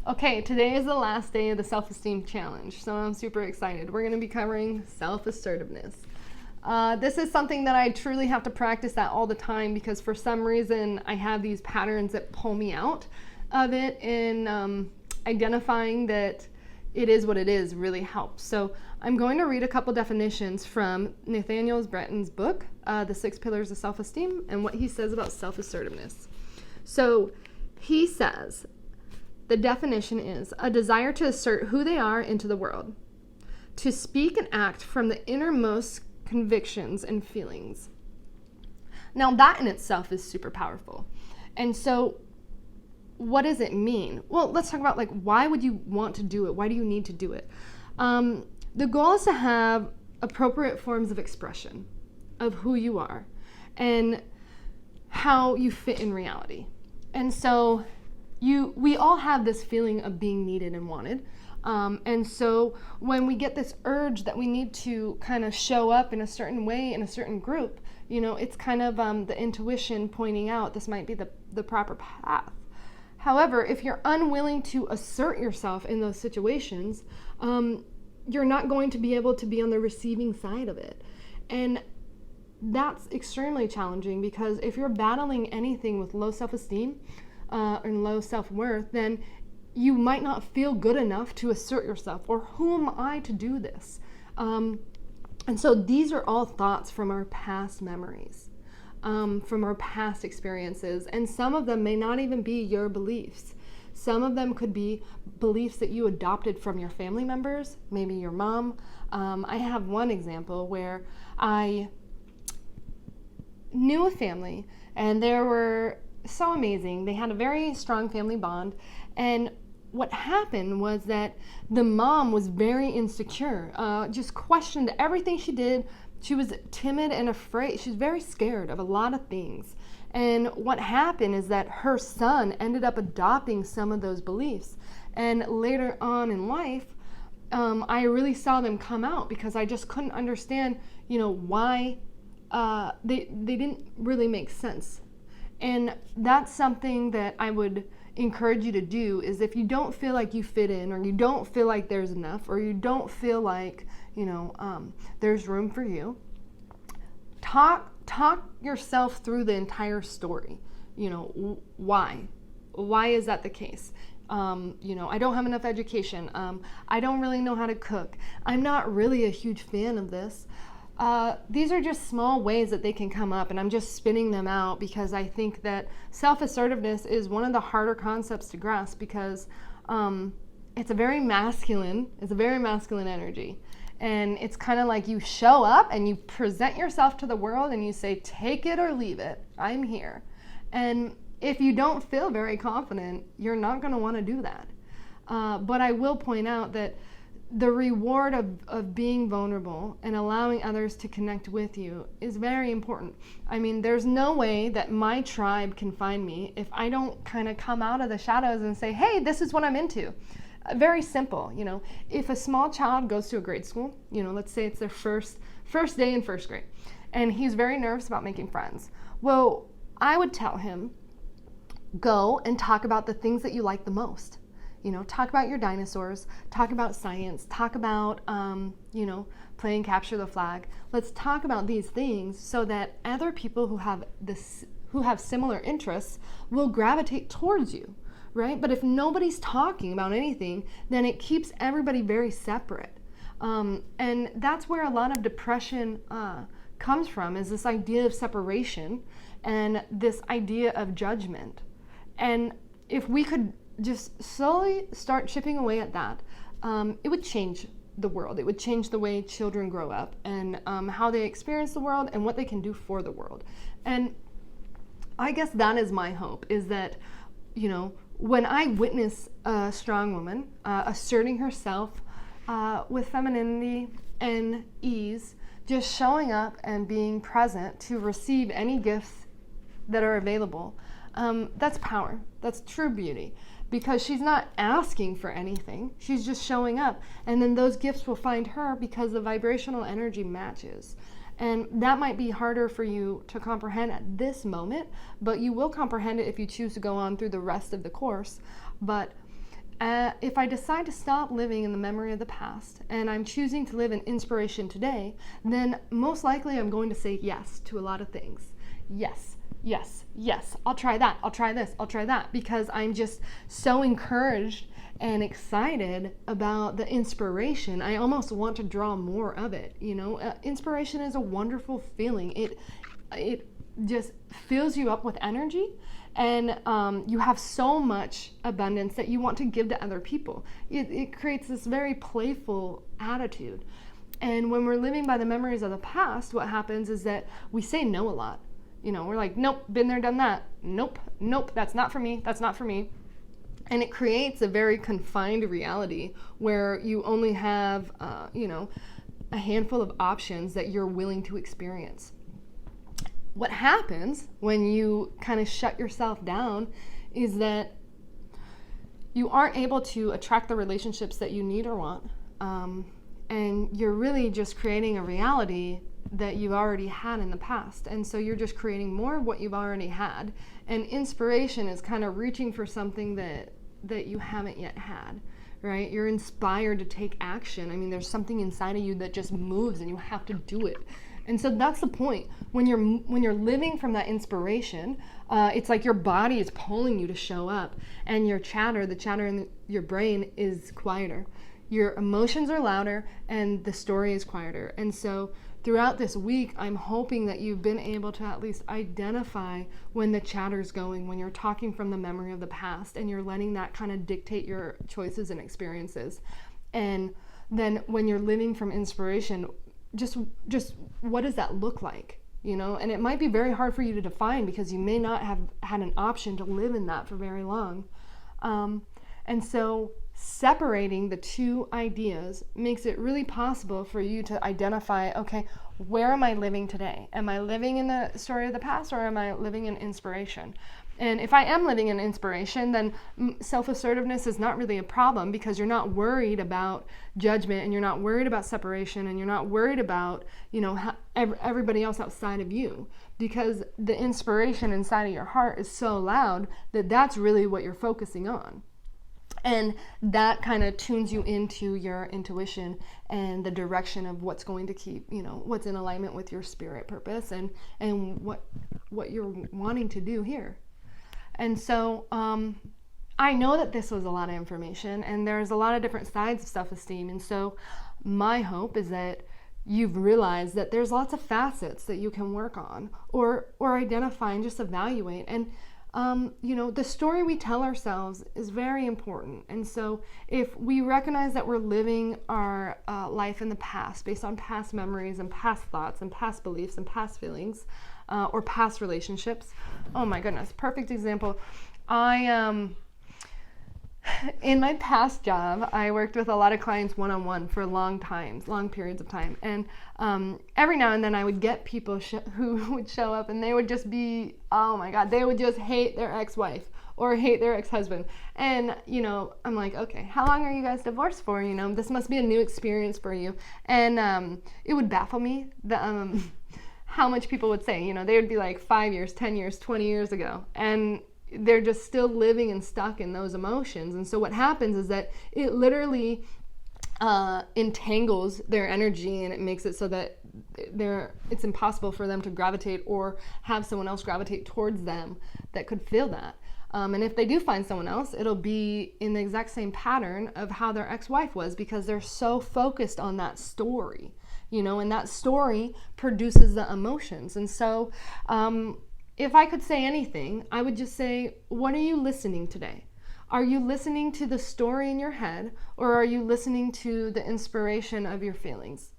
Okay, today is the last day of the self-esteem challenge, so I'm super excited. We're going to be covering self-assertiveness. This is something that I truly have to practice at all the time because for some reason I have these patterns that pull me out of it, and identifying that it is what it is really helps. So I'm going to read a couple definitions from Nathaniel Bretton's book, The 6 Pillars of Self-Esteem, and what he says about self-assertiveness. So he says, the definition is a desire to assert who they are into the world, to speak and act from the innermost convictions and feelings. Now that in itself is super powerful. And so what does it mean? Well, let's talk about why would you want to do it? Why do you need to do it? The goal is to have appropriate forms of expression of who you are and how you fit in reality. And so we all have this feeling of being needed and wanted. And so when we get this urge that we need to kind of show up in a certain way in a certain group, it's kind of the intuition pointing out this might be the proper path. However, if you're unwilling to assert yourself in those situations, you're not going to be able to be on the receiving side of it. And that's extremely challenging because if you're battling anything with low self-esteem, and low self-worth, then you might not feel good enough to assert yourself, or who am I to do this? And so these are all thoughts from our past memories, from our past experiences, and some of them may not even be your beliefs. Some of them could be beliefs that you adopted from your family members, maybe your mom. I have one example where I knew a family, and there were so amazing. They had a very strong family bond, and what happened was that the mom was very insecure, just questioned everything she did. She was timid and afraid. She's very scared of a lot of things. And what happened is that her son ended up adopting some of those beliefs. And later on in life, I really saw them come out because I just couldn't understand, why they didn't really make sense. And that's something that I would encourage you to do is if you don't feel like you fit in, or you don't feel like there's enough, or you don't feel like, there's room for you, talk yourself through the entire story. Why is that the case? I don't have enough education. I don't really know how to cook. I'm not really a huge fan of this. These are just small ways that they can come up, and I'm just spinning them out because I think that self-assertiveness is one of the harder concepts to grasp because it's a very masculine energy. And it's kind of like you show up and you present yourself to the world and you say, take it or leave it, I'm here. And if you don't feel very confident, you're not going to want to do that. But I will point out that the reward of being vulnerable and allowing others to connect with you is very important. I mean, there's no way that my tribe can find me if I don't kind of come out of the shadows and say, hey, this is what I'm into. Very simple, if a small child goes to a grade school, let's say it's their first day in first grade, and he's very nervous about making friends. Well, I would tell him, go and talk about the things that you like the most. Talk about your dinosaurs, talk about science, talk about, playing capture the flag. Let's talk about these things so that other people who have similar interests will gravitate towards you, right? But if nobody's talking about anything, then it keeps everybody very separate. And that's where a lot of depression comes from, is this idea of separation and this idea of judgment. And if we could just slowly start chipping away at that, it would change the world. It would change the way children grow up and how they experience the world and what they can do for the world. And I guess that is my hope, is that, when I witness a strong woman asserting herself with femininity and ease, just showing up and being present to receive any gifts that are available, that's power. That's true beauty. Because she's not asking for anything. She's just showing up. And then those gifts will find her because the vibrational energy matches. And that might be harder for you to comprehend at this moment, but you will comprehend it if you choose to go on through the rest of the course. But if I decide to stop living in the memory of the past and I'm choosing to live in inspiration today, then most likely I'm going to say yes to a lot of things. Yes, yes, yes, I'll try that, I'll try this, I'll try that, because I'm just so encouraged and excited about the inspiration. I almost want to draw more of it. Inspiration is a wonderful feeling. It just fills you up with energy, and you have so much abundance that you want to give to other people. It creates this very playful attitude. And when we're living by the memories of the past, what happens is that we say no a lot. We're like, nope, been there, done that. Nope, that's not for me, that's not for me. And it creates a very confined reality where you only have, a handful of options that you're willing to experience. What happens when you kind of shut yourself down is that you aren't able to attract the relationships that you need or want. And you're really just creating a reality that you've already had in the past. And so you're just creating more of what you've already had. And inspiration is kind of reaching for something that you haven't yet had, right? You're inspired to take action. I mean, there's something inside of you that just moves and you have to do it. And so that's the point. When you're living from that inspiration, it's like your body is pulling you to show up, and the chatter in your brain is quieter. Your emotions are louder and the story is quieter. And so throughout this week, I'm hoping that you've been able to at least identify when the chatter's going, when you're talking from the memory of the past and you're letting that kind of dictate your choices and experiences. And then when you're living from inspiration, just what does that look like? And it might be very hard for you to define because you may not have had an option to live in that for very long. And so separating the two ideas makes it really possible for you to identify, okay, where am I living today? Am I living in the story of the past, or am I living in inspiration? And if I am living in inspiration, then self-assertiveness is not really a problem, because you're not worried about judgment, and you're not worried about separation, and you're not worried about, everybody else outside of you, because the inspiration inside of your heart is so loud that that's really what you're focusing on. And that kind of tunes you into your intuition and the direction of what's going to keep, what's in alignment with your spirit purpose and what you're wanting to do here. And so I know that this was a lot of information, and there's a lot of different sides of self-esteem. And so my hope is that you've realized that there's lots of facets that you can work on or identify and just evaluate. And the story we tell ourselves is very important. And so if we recognize that we're living our life in the past based on past memories and past thoughts and past beliefs and past feelings or past relationships, oh my goodness, perfect example. In my past job, I worked with a lot of clients one-on-one for long periods of time. And every now and then I would get people who would show up, and they would just be, oh my God, they would just hate their ex-wife or hate their ex-husband. And, I'm like, okay, how long are you guys divorced for? This must be a new experience for you. And it would baffle me how much people would say, they would be like 5 years, 10 years, 20 years ago. And they're just still living and stuck in those emotions. And so what happens is that it literally entangles their energy, and it makes it so that it's impossible for them to gravitate or have someone else gravitate towards them that could feel that. And if they do find someone else, it'll be in the exact same pattern of how their ex-wife was, because they're so focused on that story, and that story produces the emotions. And so if I could say anything, I would just say, what are you listening today? Are you listening to the story in your head, or are you listening to the inspiration of your feelings?